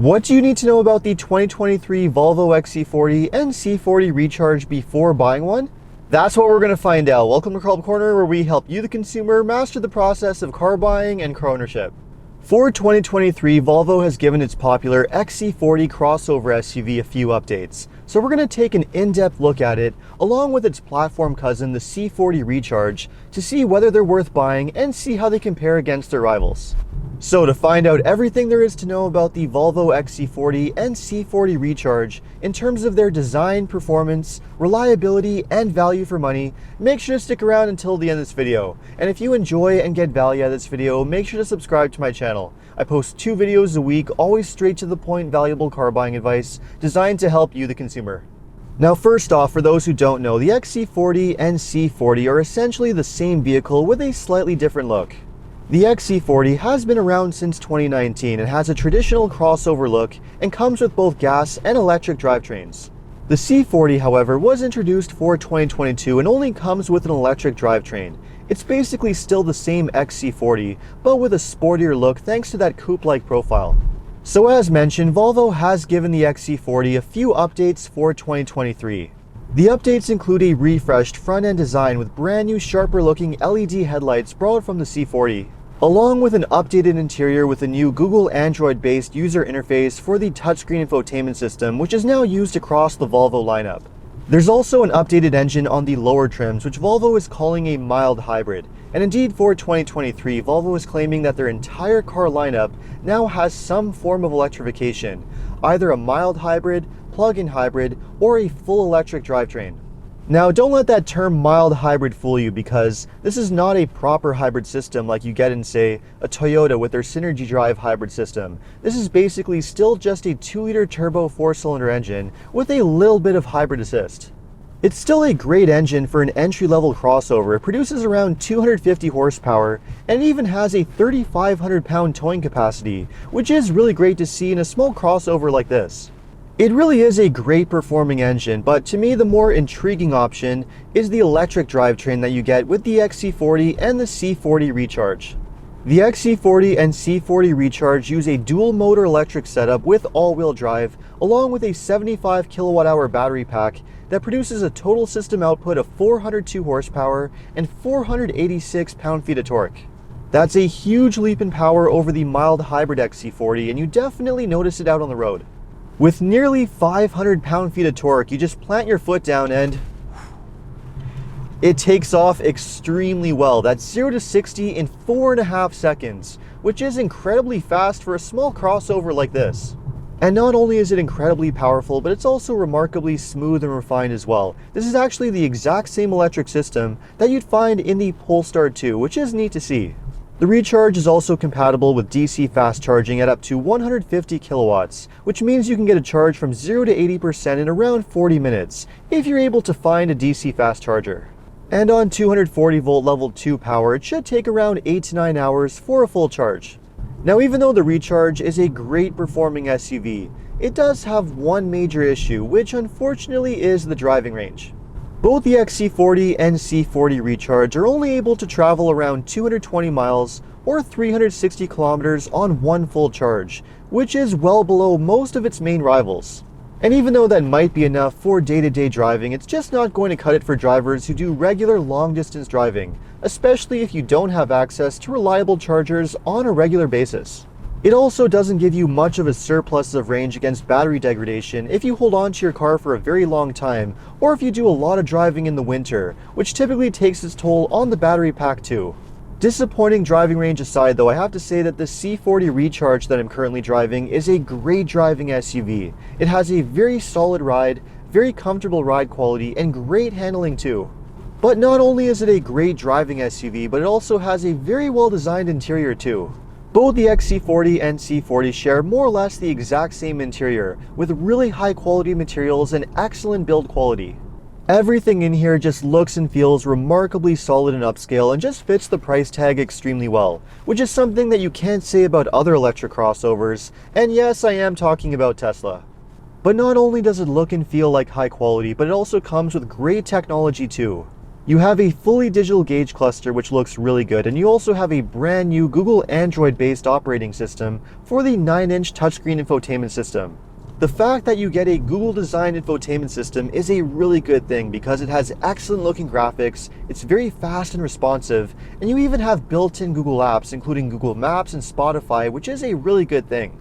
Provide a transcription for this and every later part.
What do you need to know about the 2023 Volvo XC40 and C40 Recharge before buying one? That's what we're going to find out. Welcome to Car Corner, where we help you, the consumer, master the process of car buying and car ownership. For 2023, Volvo has given its popular XC40 crossover SUV a few updates. So we're going to take an in-depth look at it, along with its platform cousin, the C40 Recharge, to see whether they're worth buying and see how they compare against their rivals. So to find out everything there is to know about the Volvo XC40 and C40 Recharge in terms of their design, performance, reliability, and value for money, make sure to stick around until the end of this video. And if you enjoy and get value out of this video, make sure to subscribe to my channel. I post 2 videos a week, always straight to the point, valuable car buying advice designed to help you, the consumer. Now first off, for those who don't know, the XC40 and C40 are essentially the same vehicle with a slightly different look. The XC40 has been around since 2019 and has a traditional crossover look and comes with both gas and electric drivetrains. The C40, however, was introduced for 2022 and only comes with an electric drivetrain. It's basically still the same XC40, but with a sportier look thanks to that coupe-like profile. So as mentioned, Volvo has given the XC40 a few updates for 2023. The updates include a refreshed front-end design with brand new sharper-looking LED headlights borrowed from the C40, along with an updated interior with a new Google Android-based user interface for the touchscreen infotainment system, which is now used across the Volvo lineup. There's also an updated engine on the lower trims, which Volvo is calling a mild hybrid. And indeed, for 2023, Volvo is claiming that their entire car lineup now has some form of electrification, either a mild hybrid, plug-in hybrid, or a full electric drivetrain. Now, don't let that term mild hybrid fool you, because this is not a proper hybrid system like you get in, say, a Toyota with their Synergy Drive hybrid system. This is basically still just a 2-liter turbo 4-cylinder engine with a little bit of hybrid assist. It's still a great engine for an entry-level crossover. It produces around 250 horsepower and it even has a 3,500 pound towing capacity, which is really great to see in a small crossover like this. It really is a great performing engine, but to me the more intriguing option is the electric drivetrain that you get with the XC40 and the C40 Recharge. The XC40 and C40 Recharge use a dual motor electric setup with all-wheel drive, along with a 75 kilowatt-hour battery pack that produces a total system output of 402 horsepower and 486 pound-feet of torque. That's a huge leap in power over the mild hybrid XC40, and you definitely notice it out on the road. With nearly 500 pound-feet of torque, you just plant your foot down and it takes off extremely well. That's 0 to 60 in 4.5 seconds, which is incredibly fast for a small crossover like this. And not only is it incredibly powerful, but it's also remarkably smooth and refined as well. This is actually the exact same electric system that you'd find in the Polestar 2, which is neat to see. The Recharge is also compatible with DC fast charging at up to 150 kilowatts, which means you can get a charge from 0 to 80% in around 40 minutes, if you're able to find a DC fast charger. And on 240 volt level 2 power, it should take around 8 to 9 hours for a full charge. Now, even though the Recharge is a great performing SUV, it does have one major issue, which unfortunately is the driving range. Both the XC40 and C40 Recharge are only able to travel around 220 miles or 360 kilometers on one full charge, which is well below most of its main rivals. And even though that might be enough for day-to-day driving, it's just not going to cut it for drivers who do regular long-distance driving, especially if you don't have access to reliable chargers on a regular basis. It also doesn't give you much of a surplus of range against battery degradation if you hold on to your car for a very long time, or if you do a lot of driving in the winter, which typically takes its toll on the battery pack too. Disappointing driving range aside though, I have to say that the C40 Recharge that I'm currently driving is a great driving SUV. It has a very solid ride, very comfortable ride quality, and great handling too. But not only is it a great driving SUV, but it also has a very well designed interior too. Both the XC40 and C40 share more or less the exact same interior, with really high quality materials and excellent build quality. Everything in here just looks and feels remarkably solid and upscale and just fits the price tag extremely well, which is something that you can't say about other electric crossovers, and yes, I am talking about Tesla. But not only does it look and feel like high quality, but it also comes with great technology too. You have a fully digital gauge cluster which looks really good, and you also have a brand new Google Android based operating system for the 9-inch touchscreen infotainment system. The fact that you get a Google designed infotainment system is a really good thing because it has excellent looking graphics, it's very fast and responsive, and you even have built-in Google apps including Google Maps and Spotify, which is a really good thing.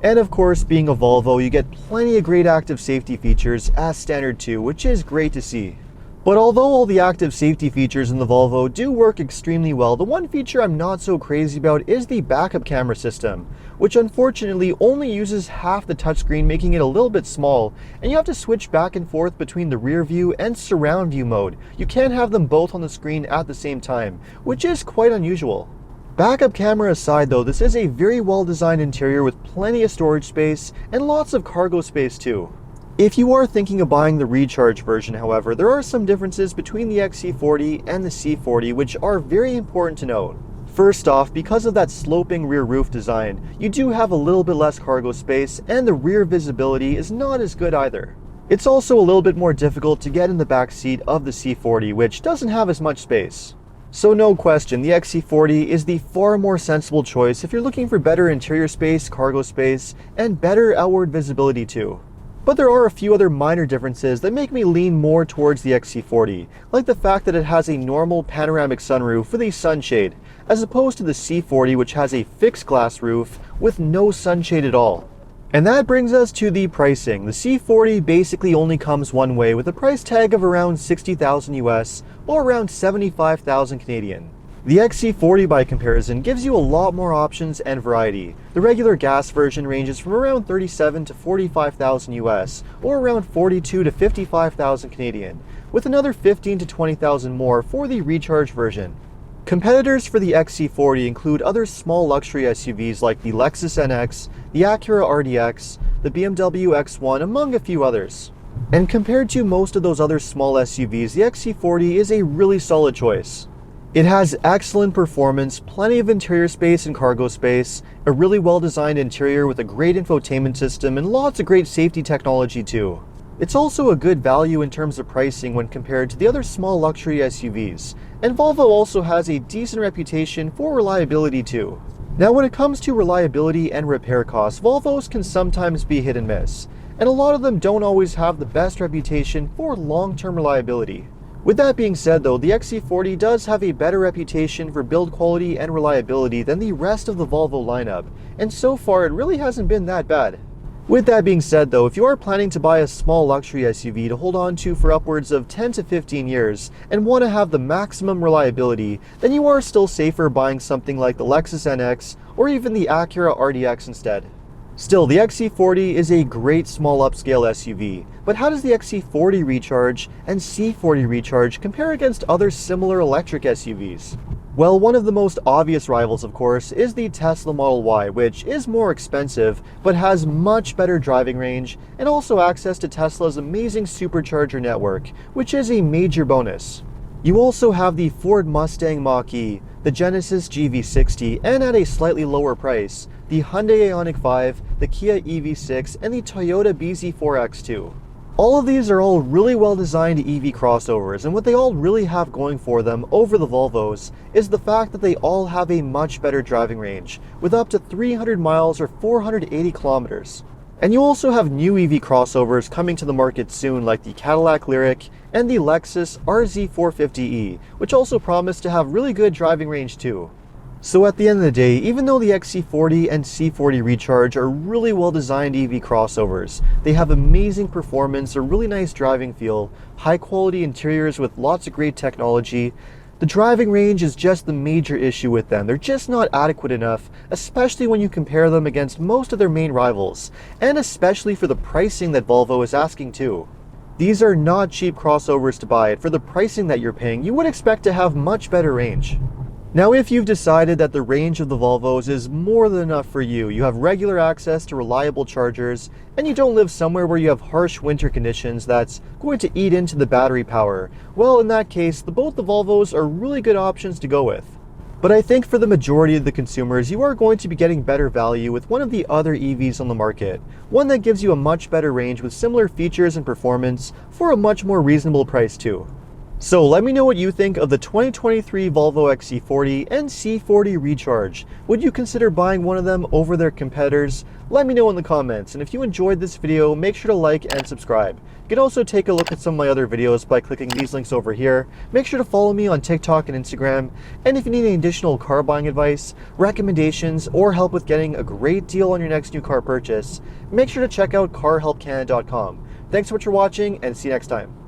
And of course, being a Volvo, you get plenty of great active safety features as standard too, which is great to see. But although all the active safety features in the Volvo do work extremely well, the one feature I'm not so crazy about is the backup camera system, which unfortunately only uses half the touchscreen, making it a little bit small, and you have to switch back and forth between the rear view and surround view mode. You can't have them both on the screen at the same time, which is quite unusual. Backup camera aside though, this is a very well designed interior with plenty of storage space and lots of cargo space too. If you are thinking of buying the Recharge version, however, there are some differences between the XC40 and the C40 which are very important to note. First off, because of that sloping rear roof design, you do have a little bit less cargo space and the rear visibility is not as good either. It's also a little bit more difficult to get in the back seat of the C40, which doesn't have as much space. So no question, the XC40 is the far more sensible choice if you're looking for better interior space, cargo space, and better outward visibility too. But there are a few other minor differences that make me lean more towards the XC40, like the fact that it has a normal panoramic sunroof with a sunshade, as opposed to the C40 which has a fixed glass roof with no sunshade at all. And that brings us to the pricing. The C40 basically only comes one way with a price tag of around 60,000 US or around 75,000 Canadian. The XC40 by comparison gives you a lot more options and variety. The regular gas version ranges from around 37 to 45,000 US or around 42 to 55,000 Canadian, with another 15 to 20,000 more for the Recharge version. Competitors for the XC40 include other small luxury SUVs like the Lexus NX, the Acura RDX, the BMW X1, among a few others. And compared to most of those other small SUVs, the XC40 is a really solid choice. It has excellent performance, plenty of interior space and cargo space, a really well designed interior with a great infotainment system, and lots of great safety technology too. It's also a good value in terms of pricing when compared to the other small luxury SUVs, and Volvo also has a decent reputation for reliability too. Now when it comes to reliability and repair costs, Volvos can sometimes be hit and miss, and a lot of them don't always have the best reputation for long-term reliability. With that being said though, the XC40 does have a better reputation for build quality and reliability than the rest of the Volvo lineup, and so far it really hasn't been that bad. With that being said though, if you are planning to buy a small luxury SUV to hold on to for upwards of 10 to 15 years and want to have the maximum reliability, then you are still safer buying something like the Lexus NX or even the Acura RDX instead. Still, the XC40 is a great small upscale SUV, but how does the XC40 Recharge and C40 Recharge compare against other similar electric SUVs? Well, one of the most obvious rivals, of course, is the Tesla Model Y, which is more expensive, but has much better driving range, and also access to Tesla's amazing supercharger network, which is a major bonus. You also have the Ford Mustang Mach-E, the Genesis GV60, and at a slightly lower price, the Hyundai Ioniq 5, the Kia EV6, and the Toyota BZ4X2. All of these are all really well designed EV crossovers, and what they all really have going for them over the Volvos is the fact that they all have a much better driving range, with up to 300 miles or 480 kilometers. And you also have new EV crossovers coming to the market soon, like the Cadillac Lyriq and the Lexus RZ450e, which also promise to have really good driving range too. So at the end of the day, even though the XC40 and C40 Recharge are really well designed EV crossovers, they have amazing performance, a really nice driving feel, high quality interiors with lots of great technology, the driving range is just the major issue with them. They're just not adequate enough, especially when you compare them against most of their main rivals, and especially for the pricing that Volvo is asking too. These are not cheap crossovers to buy, and for the pricing that you're paying, you would expect to have much better range. Now, if you've decided that the range of the Volvos is more than enough for you, you have regular access to reliable chargers, and you don't live somewhere where you have harsh winter conditions that's going to eat into the battery power, well, in that case, both the Volvos are really good options to go with. But I think for the majority of the consumers, you are going to be getting better value with one of the other EVs on the market, one that gives you a much better range with similar features and performance for a much more reasonable price too. So let me know what you think of the 2023 Volvo XC40 and C40 Recharge. Would you consider buying one of them over their competitors? Let me know in the comments, and if you enjoyed this video, make sure to like and subscribe. You can also take a look at some of my other videos by clicking these links over here. Make sure to follow me on TikTok and Instagram, and if you need any additional car buying advice, recommendations, or help with getting a great deal on your next new car purchase, make sure to check out carhelpcanada.com. Thanks so much for watching, and see you next time.